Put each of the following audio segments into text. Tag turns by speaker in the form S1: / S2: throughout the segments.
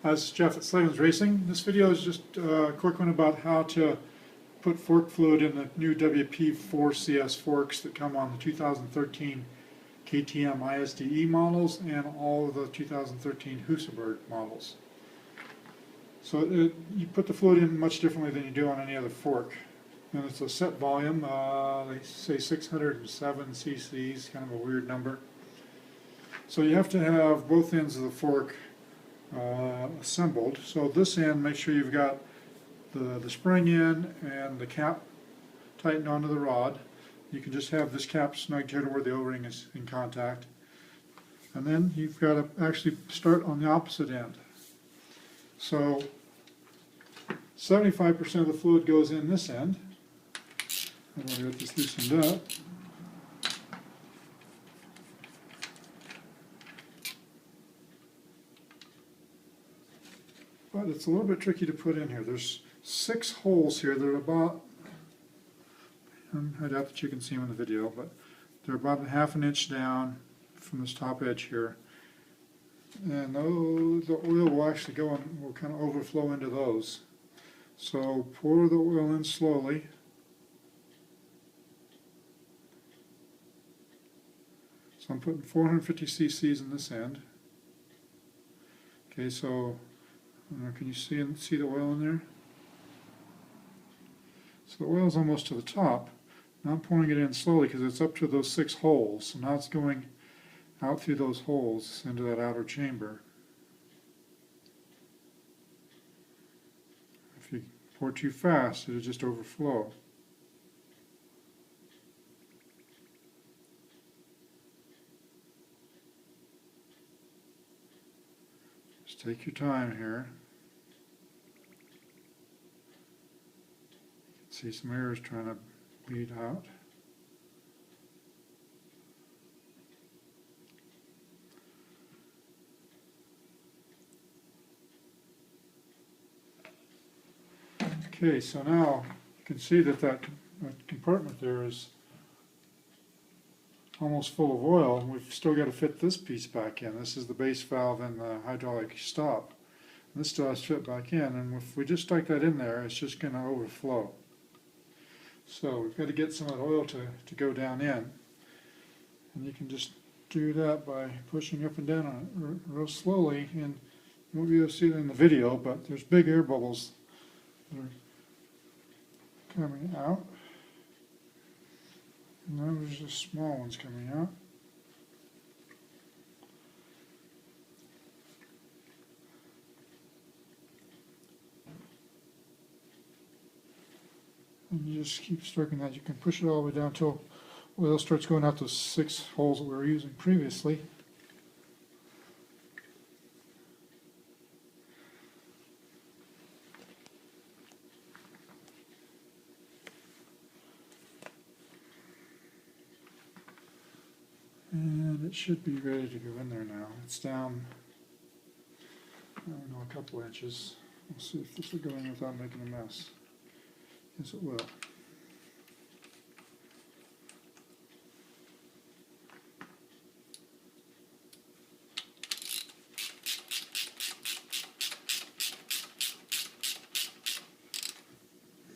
S1: This is Jeff at Slavens Racing. This video is just a quick one about how to put fork fluid in the new WP4CS forks that come on the 2013 KTM ISDE models and all of the 2013 Husaberg models. So you put the fluid in much differently than you do on any other fork. And it's a set volume, they say 607 cc's, kind of a weird number. So you have to have both ends of the fork assembled. So this end, make sure you've got the spring in and the cap tightened onto the rod. You can just have this cap snugged here to where the O-ring is in contact. And then you've got to actually start on the opposite end. So 75% of the fluid goes in this end. I'm going to get this loosened up. But it's a little bit tricky to put in here. There's 6 holes here. They're about, I doubt that you can see them in the video, but they're about a ½ an inch down from this top edge here. And the oil will actually go and will kind of overflow into those. So pour the oil in slowly. So I'm putting 450 cc's in this end. Okay, so can you see the oil in there? So the oil is almost to the top. Now I'm pouring it in slowly because it's up to those 6 holes. So now it's going out through those holes into that outer chamber. If you pour too fast, it'll just overflow. Just take your time here. See some air is trying to bleed out. Okay, so now you can see that compartment there is almost full of oil, and we've still got to fit this piece back in. This is the base valve and the hydraulic stop. And this still has to fit back in, and if we just stick that in there, it's just going to overflow. So we've got to get some of that oil to go down in. And you can just do that by pushing up and down on it real slowly, and you won't be able to see it in the video, but there's big air bubbles that are coming out. And then there's just small ones coming out. And you just keep stroking that. You can push it all the way down until oil starts going out those 6 holes that we were using previously. And it should be ready to go in there now. It's down, I don't know, a couple inches. We'll see if this will go in without making a mess. Yes, it will.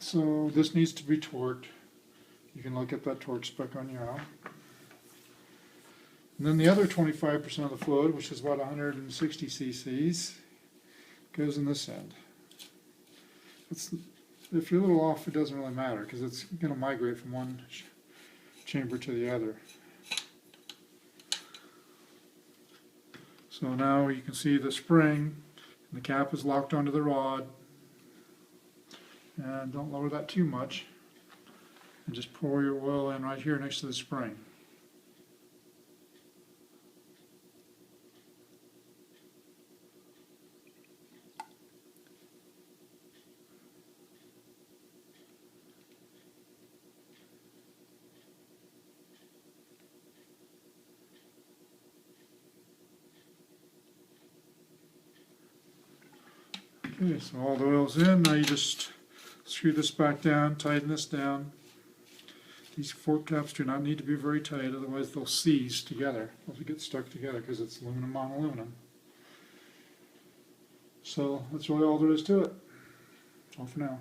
S1: So this needs to be torqued. You can look at that torque spec on your own. And then the other 25% of the fluid, which is about 160 cc's, goes in this end. If you're a little off, it doesn't really matter because it's going to migrate from one chamber to the other. So now you can see the spring, and the cap is locked onto the rod. And don't lower that too much. And just pour your oil in right here next to the spring. Okay, so all the oil's in. Now you just screw this back down, tighten this down. These fork caps do not need to be very tight, otherwise they'll seize together. They'll get stuck together because it's aluminum on aluminum. So that's really all there is to it. All for now.